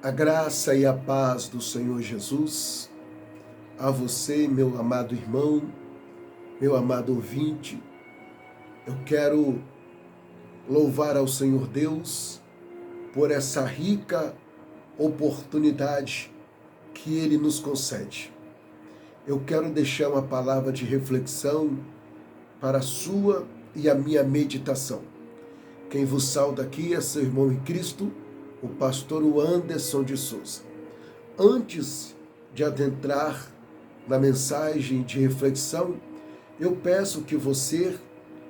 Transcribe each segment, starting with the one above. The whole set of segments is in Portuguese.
A graça e a paz do Senhor Jesus, a você, meu amado irmão, meu amado ouvinte, eu quero louvar ao Senhor Deus por essa rica oportunidade que Ele nos concede. Eu quero deixar uma palavra de reflexão para a sua e a minha meditação. Quem vos sauda aqui é seu irmão em Cristo, o pastor Anderson de Souza. Antes de adentrar na mensagem de reflexão, eu peço que você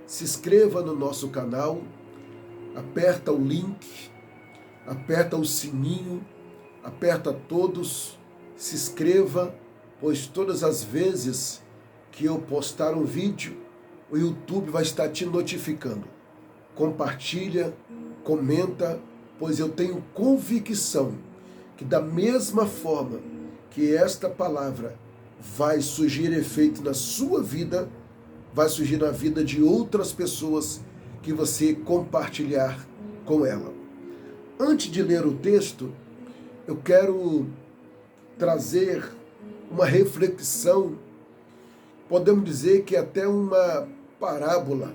se inscreva no nosso canal, aperta o link, aperta o sininho, aperta todos, se inscreva, pois todas as vezes que eu postar um vídeo, o YouTube vai estar te notificando. Compartilha, comenta, pois eu tenho convicção que da mesma forma que esta palavra vai surgir efeito na sua vida, vai surgir na vida de outras pessoas que você compartilhar com ela. Antes de ler o texto, eu quero trazer uma reflexão, podemos dizer que até uma parábola.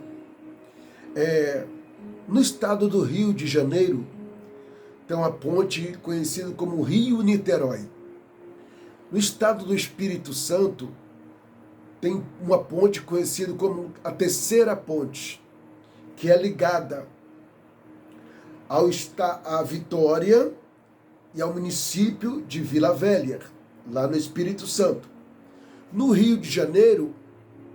No estado do Rio de Janeiro, tem uma ponte conhecida como Rio Niterói. No estado do Espírito Santo, tem uma ponte conhecida como a Terceira Ponte, que é ligada à Vitória e ao município de Vila Velha, lá no Espírito Santo. No Rio de Janeiro,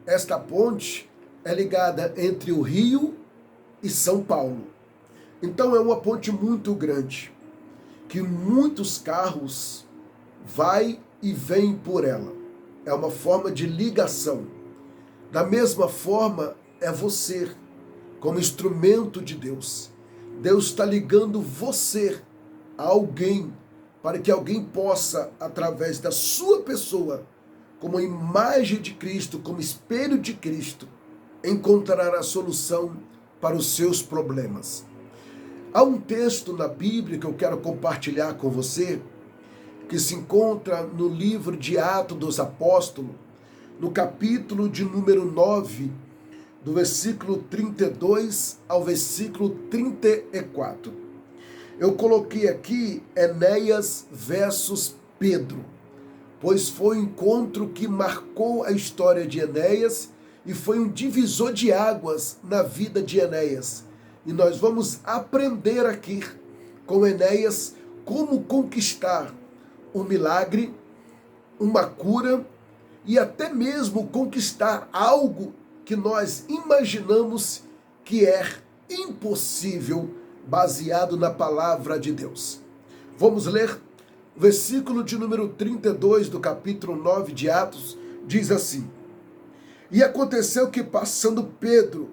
esta ponte é ligada entre o Rio e São Paulo. Então é uma ponte muito grande, que muitos carros vai e vêm por ela. É uma forma de ligação. Da mesma forma é você, como instrumento de Deus. Deus está ligando você a alguém, para que alguém possa, através da sua pessoa, como imagem de Cristo, como espelho de Cristo, encontrar a solução para os seus problemas. Há um texto na Bíblia que eu quero compartilhar com você, que se encontra no livro de Atos dos Apóstolos, no capítulo de número 9, do versículo 32 ao versículo 34. Eu coloquei aqui Enéas versus Pedro, pois foi um encontro que marcou a história de Enéas e foi um divisor de águas na vida de Enéas. E nós vamos aprender aqui com Enéas como conquistar um milagre, uma cura e até mesmo conquistar algo que nós imaginamos que é impossível, baseado na palavra de Deus. Vamos ler o versículo de número 32 do capítulo 9 de Atos, diz assim: E aconteceu que, passando Pedro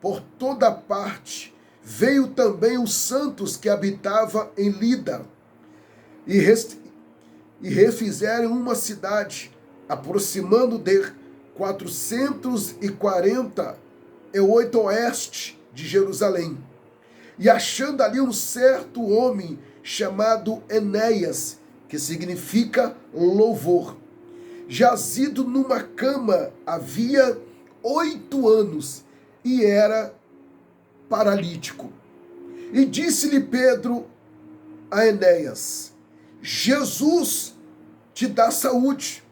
por toda parte, veio também os santos que habitavam em Lida, e refizeram uma cidade, aproximando de 448 oeste de Jerusalém. E achando ali um certo homem chamado Enéas, que significa louvor, jazido numa cama havia 8 anos, e era paralítico. E disse-lhe Pedro a Enéas: Jesus te dá saúde,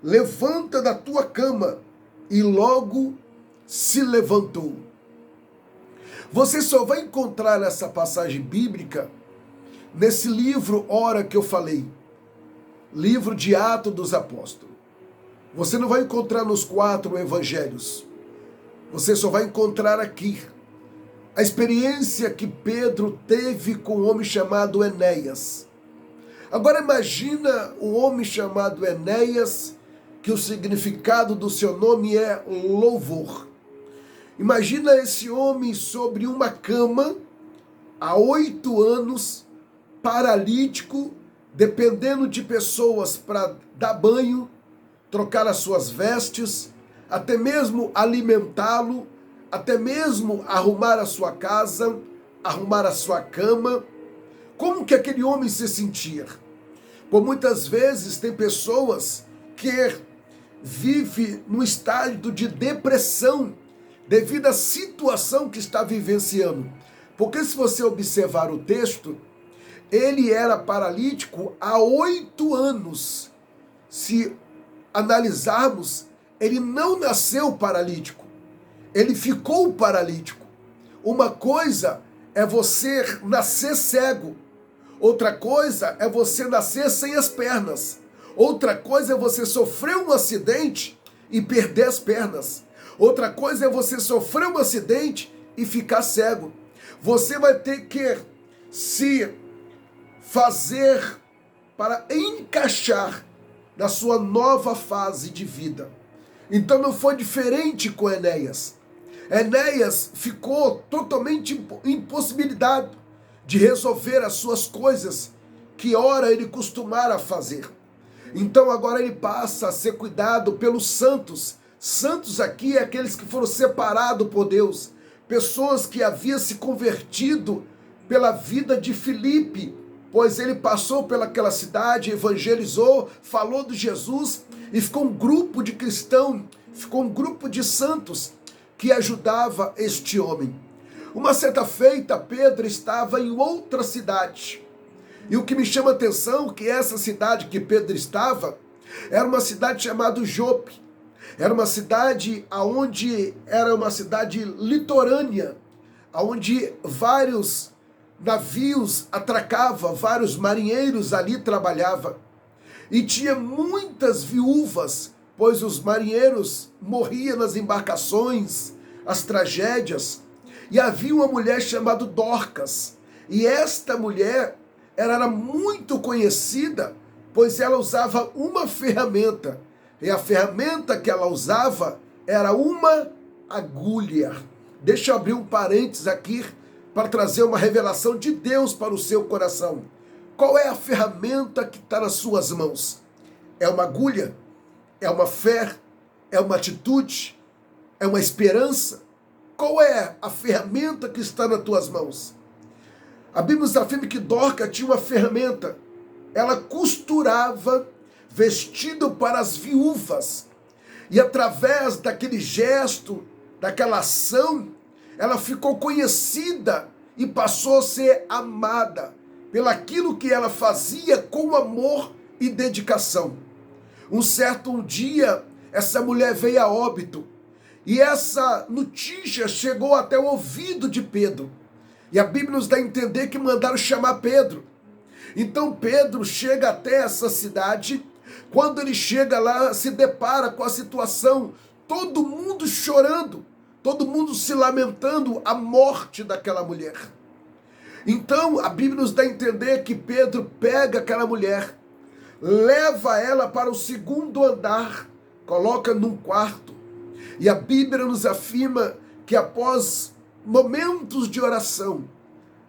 levanta da tua cama. E logo se levantou. Você só vai encontrar essa passagem bíblica nesse livro, ora que eu falei, livro de Atos dos Apóstolos. Você não vai encontrar nos 4 evangelhos. Você só vai encontrar aqui a experiência que Pedro teve com um homem chamado Enéas. Agora imagina um homem chamado Enéas, que o significado do seu nome é louvor. Imagina esse homem sobre uma cama, há 8 anos, paralítico, dependendo de pessoas para dar banho, trocar as suas vestes, até mesmo alimentá-lo, até mesmo arrumar a sua casa, arrumar a sua cama, Como que aquele homem se sentia? Por muitas vezes tem pessoas que vivem num estágio de depressão devido à situação que está vivenciando. Porque se você observar o texto, ele era paralítico há 8 anos. Se analisarmos, ele não nasceu paralítico, ele ficou paralítico. Uma coisa é você nascer cego, outra coisa é você nascer sem as pernas, outra coisa é você sofrer um acidente e perder as pernas, outra coisa é você sofrer um acidente e ficar cego. Você vai ter que se fazer para encaixar na sua nova fase de vida. Então não foi diferente com Enéas. Enéas ficou totalmente impossibilitado de resolver as suas coisas que ora ele costumara fazer. Então agora ele passa a ser cuidado pelos santos. Santos aqui é aqueles que foram separados por Deus, pessoas que haviam se convertido pela vida de Filipe, pois ele passou pelaquela cidade, evangelizou, falou de Jesus e ficou um grupo de cristãos, ficou um grupo de santos que ajudava este homem. Uma certa feita, Pedro estava em outra cidade. E o que me chama a atenção é que essa cidade que Pedro estava era uma cidade chamada Jope. Era uma cidade era uma cidade litorânea, onde vários navios atracavam, vários marinheiros ali trabalhavam. E tinha muitas viúvas, pois os marinheiros morriam nas embarcações, as tragédias. E havia uma mulher chamada Dorcas. E esta mulher era muito conhecida, pois ela usava uma ferramenta. E a ferramenta que ela usava era uma agulha. Deixa eu abrir um parênteses aqui para trazer uma revelação de Deus para o seu coração. Qual é a ferramenta que está nas suas mãos? É uma agulha? É uma fé? É uma atitude? É uma esperança? Qual é a ferramenta que está nas tuas mãos? A Bíblia nos afirma que Dorcas tinha uma ferramenta. Ela costurava vestido para as viúvas. E através daquele gesto, daquela ação, ela ficou conhecida e passou a ser amada pelaquilo que ela fazia com amor e dedicação. Um certo dia, essa mulher veio a óbito e essa notícia chegou até o ouvido de Pedro. E a Bíblia nos dá a entender que mandaram chamar Pedro. Então Pedro chega até essa cidade. Quando ele chega lá, se depara com a situação, todo mundo chorando, todo mundo se lamentando a morte daquela mulher. Então a Bíblia nos dá a entender que Pedro pega aquela mulher, leva ela para o segundo andar, coloca num quarto. E a Bíblia nos afirma que após momentos de oração,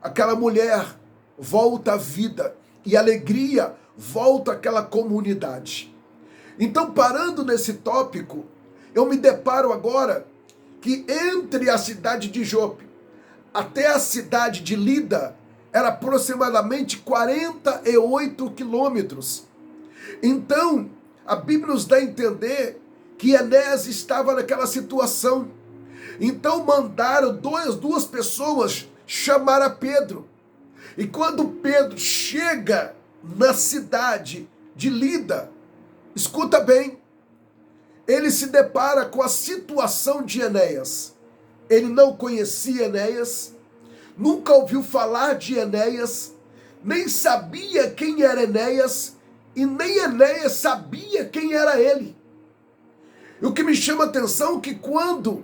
aquela mulher volta à vida e alegria volta àquela comunidade. Então, parando nesse tópico, eu me deparo agora que entre a cidade de Jope até a cidade de Lida era aproximadamente 48 quilômetros. Então, a Bíblia nos dá a entender que Enéas estava naquela situação. Então mandaram duas pessoas chamar a Pedro. E quando Pedro chega na cidade de Lida, escuta bem, ele se depara com a situação de Enéas. Ele não conhecia Enéas, nunca ouviu falar de Enéas, nem sabia quem era Enéas, e nem Enéas sabia quem era ele. E o que me chama a atenção é que quando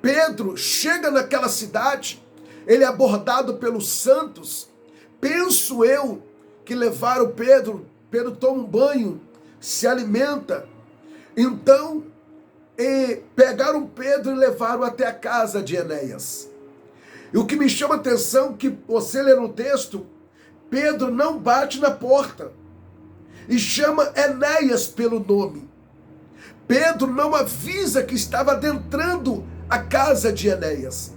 Pedro chega naquela cidade, ele é abordado pelos santos. Penso eu que levaram Pedro toma um banho, se alimenta. Então, pegaram Pedro e levaram até a casa de Enéas. E o que me chama a atenção é que você lê no texto, Pedro não bate na porta e chama Enéas pelo nome. Pedro não avisa que estava adentrando a casa de Enéas.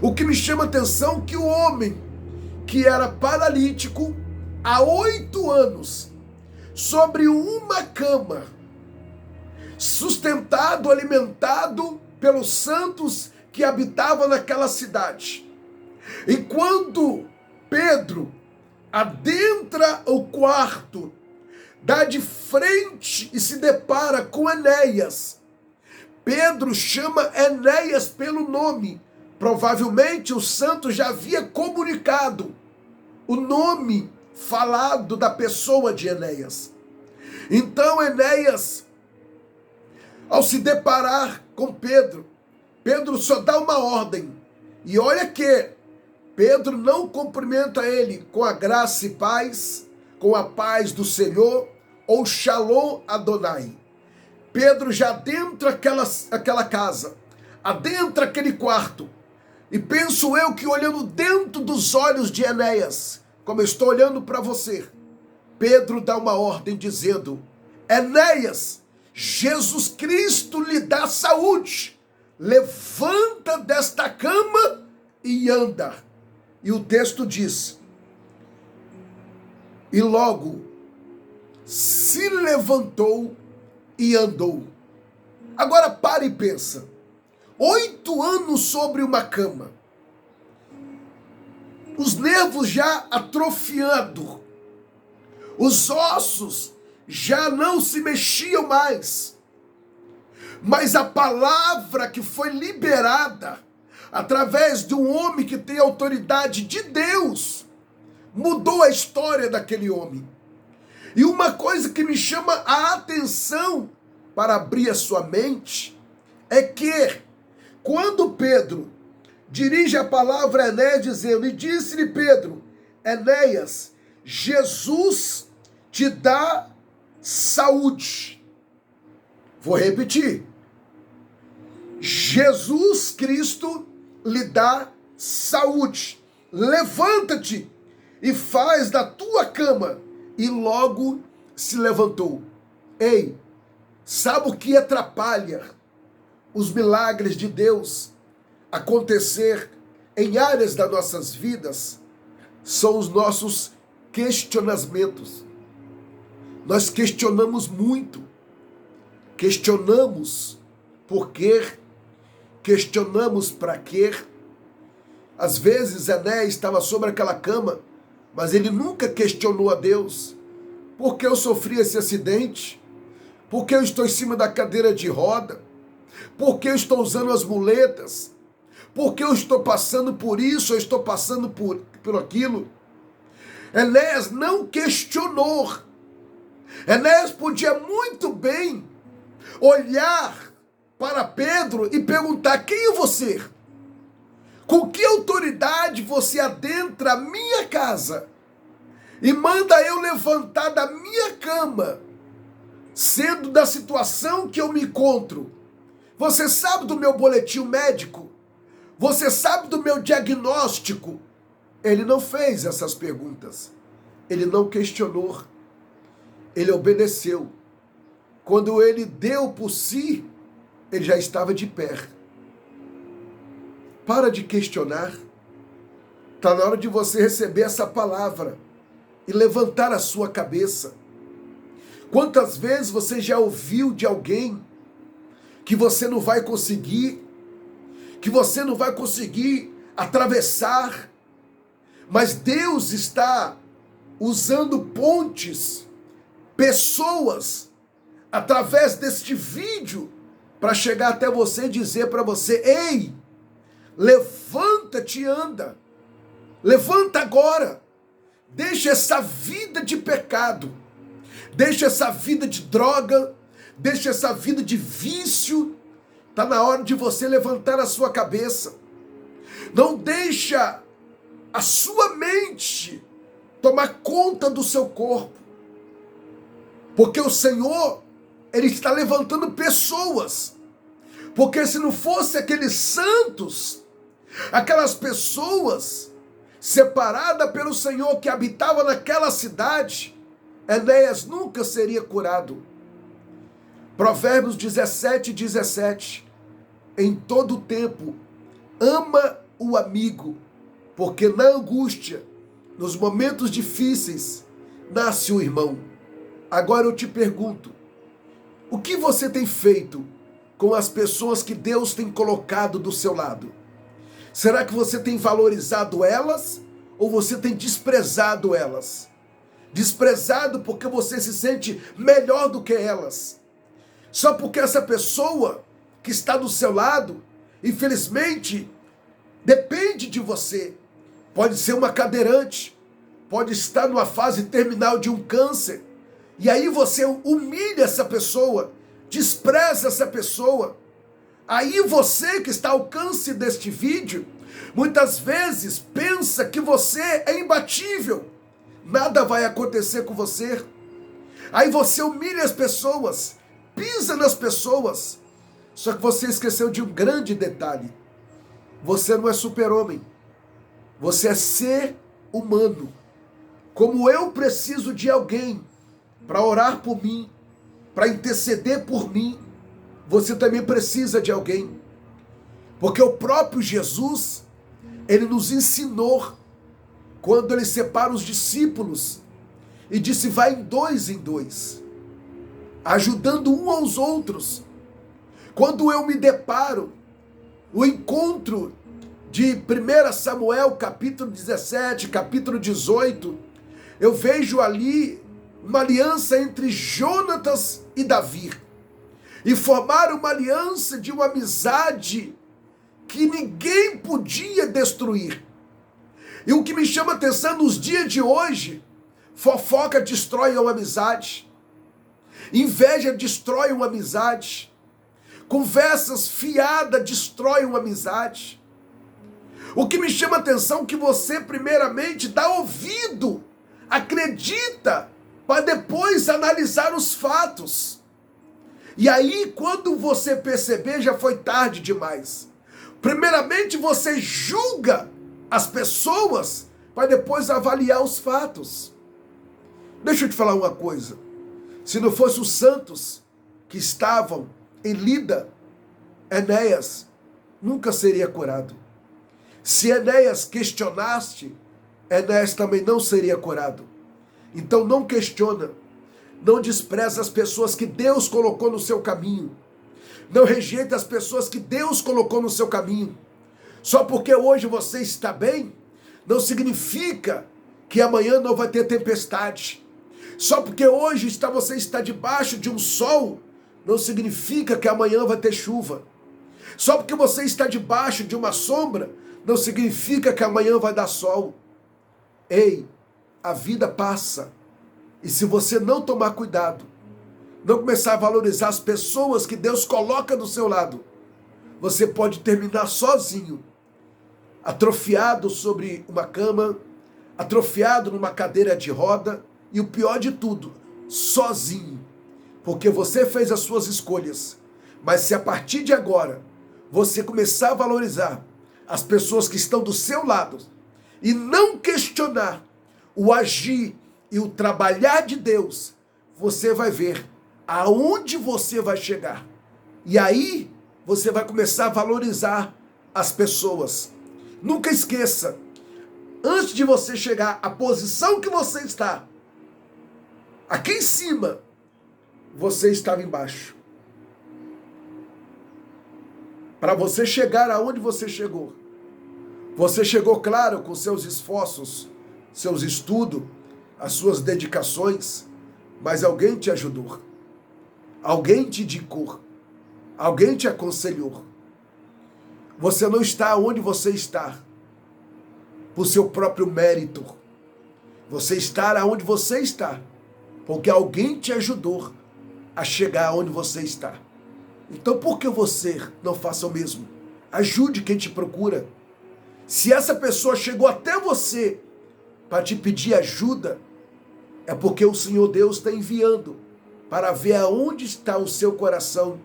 O que me chama a atenção é que o homem que era paralítico há 8 anos, sobre uma cama, sustentado, alimentado pelos santos que habitavam naquela cidade. E quando Pedro adentra o quarto, dá de frente e se depara com Enéas. Pedro chama Enéas pelo nome. Provavelmente o santo já havia comunicado o nome falado da pessoa de Enéas. Então Enéas, ao se deparar com Pedro, Pedro só dá uma ordem. E olha que Pedro não cumprimenta ele com a graça e paz, com a paz do Senhor, ou Shalom Adonai. Pedro já adentra aquela casa, adentra aquele quarto, e penso eu que olhando dentro dos olhos de Enéas, como eu estou olhando para você, Pedro dá uma ordem dizendo: Enéas, Jesus Cristo lhe dá saúde, levanta desta cama e anda. E o texto diz: e logo se levantou e andou. Agora para e pensa. 8 anos sobre uma cama. Os nervos já atrofiando. Os ossos já não se mexiam mais. Mas a palavra que foi liberada através de um homem que tem autoridade de Deus mudou a história daquele homem. E uma coisa que me chama a atenção para abrir a sua mente é que quando Pedro dirige a palavra a Enéas dizendo, e disse-lhe Pedro, Enéas, Jesus te dá saúde. Vou repetir. Jesus Cristo lhe dá saúde. Levanta-te e faz da tua cama. E logo se levantou. Ei, sabe o que atrapalha os milagres de Deus acontecer em áreas das nossas vidas? São os nossos questionamentos. Nós questionamos muito. Questionamos por quê, questionamos para quê. Às vezes Enéas estava sobre aquela cama, mas ele nunca questionou a Deus. Por que eu sofri esse acidente? Por que eu estou em cima da cadeira de roda? Por que eu estou usando as muletas? Por que eu estou passando por isso? Eu estou passando por aquilo? Enéas não questionou. Enéas podia muito bem olhar para Pedro e perguntar: quem é você? Com que autoridade você adentra a minha casa e manda eu levantar da minha cama, sendo da situação que eu me encontro? Você sabe do meu boletim médico? Você sabe do meu diagnóstico? Ele não fez essas perguntas. Ele não questionou. Ele obedeceu. Quando ele deu por si, ele já estava de pé. Para de questionar. Está na hora de você receber essa palavra e levantar a sua cabeça. Quantas vezes você já ouviu de alguém que você não vai conseguir, que você não vai conseguir atravessar, mas Deus está usando pontes, pessoas, através deste vídeo, para chegar até você e dizer para você: ei, levanta-te e anda. Levanta agora. Deixa essa vida de pecado. Deixa essa vida de droga. Deixa essa vida de vício. Está na hora de você levantar a sua cabeça. Não deixa a sua mente tomar conta do seu corpo. Porque o Senhor, Ele está levantando pessoas. Porque se não fosse aqueles santos, aquelas pessoas separadas pelo Senhor que habitavam naquela cidade, Enéas nunca seria curado. Provérbios 17:17. Em todo tempo, ama o amigo, porque na angústia nos momentos difíceis, nasce o irmão. Agora eu te pergunto, o que você tem feito com as pessoas que Deus tem colocado do seu lado? Será que você tem valorizado elas ou você tem desprezado elas? Desprezado porque você se sente melhor do que elas. Só porque essa pessoa que está do seu lado, infelizmente, depende de você. Pode ser uma cadeirante, pode estar numa fase terminal de um câncer. E aí você humilha essa pessoa, despreza essa pessoa. Aí você que está ao alcance deste vídeo, muitas vezes pensa que você é imbatível. Nada vai acontecer com você. Aí você humilha as pessoas, pisa nas pessoas. Só que você esqueceu de um grande detalhe. Você não é super-homem. Você é ser humano. Como eu preciso de alguém para orar por mim, para interceder por mim, você também precisa de alguém. Porque o próprio Jesus, ele nos ensinou, quando ele separa os discípulos e disse, vai em dois, ajudando um aos outros. Quando eu me deparo, o encontro de 1 Samuel, capítulo 17, capítulo 18, eu vejo ali uma aliança entre Jonatas e Davi. E formaram uma aliança de uma amizade que ninguém podia destruir. E o que me chama a atenção nos dias de hoje, fofoca destrói uma amizade, inveja destrói uma amizade, conversas fiadas destrói uma amizade. O que me chama a atenção é que você primeiramente dá ouvido, acredita, para depois analisar os fatos. E aí, quando você perceber, já foi tarde demais. Primeiramente, você julga as pessoas para depois avaliar os fatos. Deixa eu te falar uma coisa. Se não fosse os santos que estavam em Lida, Enéas nunca seria curado. Se Enéas questionasse, Enéas também não seria curado. Então não questiona, não despreza as pessoas que Deus colocou no seu caminho. Não rejeita as pessoas que Deus colocou no seu caminho. Só porque hoje você está bem, não significa que amanhã não vai ter tempestade. Só porque hoje você está debaixo de um sol, não significa que amanhã vai ter chuva. Só porque você está debaixo de uma sombra, não significa que amanhã vai dar sol. Ei, a vida passa. E se você não tomar cuidado, não começar a valorizar as pessoas que Deus coloca do seu lado, você pode terminar sozinho, atrofiado sobre uma cama, atrofiado numa cadeira de roda, e o pior de tudo, sozinho. Porque você fez as suas escolhas. Mas se a partir de agora, você começar a valorizar as pessoas que estão do seu lado, e não questionar o agir e o trabalhar de Deus, você vai ver aonde você vai chegar. E aí, você vai começar a valorizar as pessoas. Nunca esqueça, antes de você chegar à posição que você está, aqui em cima, você estava embaixo. Para você chegar aonde você chegou, claro, com seus esforços, seus estudos, as suas dedicações, mas alguém te ajudou, alguém te indicou, alguém te aconselhou. Você não está onde você está por seu próprio mérito. Você está onde você está porque alguém te ajudou a chegar onde você está. Então por que você não faça o mesmo? Ajude quem te procura. Se essa pessoa chegou até você para te pedir ajuda, é porque o Senhor Deus está enviando para ver aonde está o seu coração.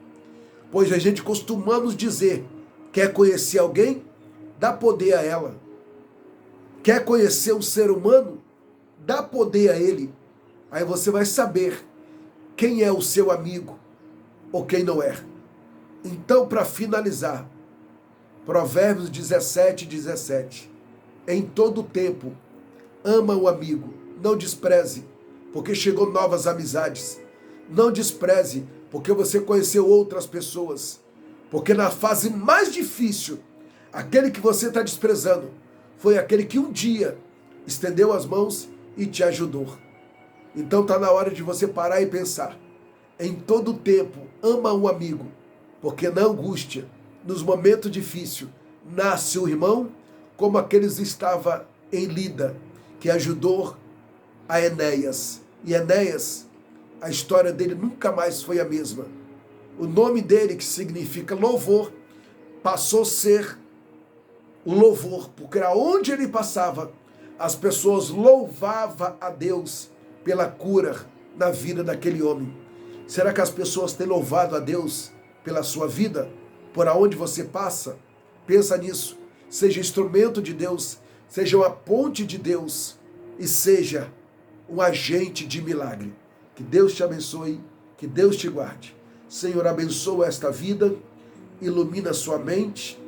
Pois a gente costumamos dizer, quer conhecer alguém? Dá poder a ela. Quer conhecer um ser humano? Dá poder a ele. Aí você vai saber quem é o seu amigo ou quem não é. Então, para finalizar, Provérbios 17:17. Em todo tempo, Ama o amigo, não despreze, porque chegou novas amizades. Não despreze, porque você conheceu outras pessoas. Porque na fase mais difícil, aquele que você está desprezando foi aquele que um dia estendeu as mãos e te ajudou. Então está na hora de você parar e pensar. Em todo tempo, ama um amigo, porque na angústia, nos momentos difíceis, nasce um irmão, como aqueles estava em Lida, que ajudou a Enéas. E Enéas, a história dele nunca mais foi a mesma. O nome dele, que significa louvor, passou a ser o louvor, porque aonde ele passava, as pessoas louvavam a Deus pela cura na vida daquele homem. Será que as pessoas têm louvado a Deus pela sua vida? Por aonde você passa? Pensa nisso. Seja instrumento de Deus, seja uma ponte de Deus e seja um agente de milagre. Que Deus te abençoe, que Deus te guarde. Senhor, abençoa esta vida, ilumina sua mente,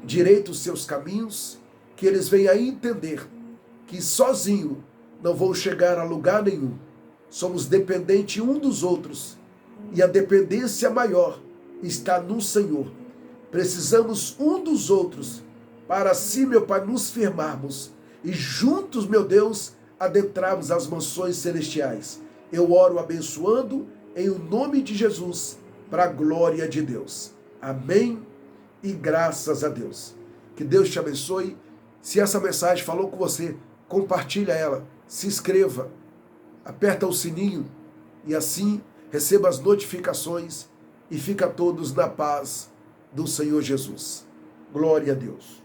direita os seus caminhos, que eles venham a entender que sozinho não vão chegar a lugar nenhum. Somos dependentes um dos outros e a dependência maior está no Senhor. Precisamos um dos outros para assim, meu Pai, nos firmarmos e juntos, meu Deus, adentrarmos as mansões celestiais. Eu oro abençoando em o nome de Jesus, para a glória de Deus. Amém e graças a Deus. Que Deus te abençoe. Se essa mensagem falou com você, compartilha ela, se inscreva, aperta o sininho e assim receba as notificações e fica todos na paz do Senhor Jesus. Glória a Deus.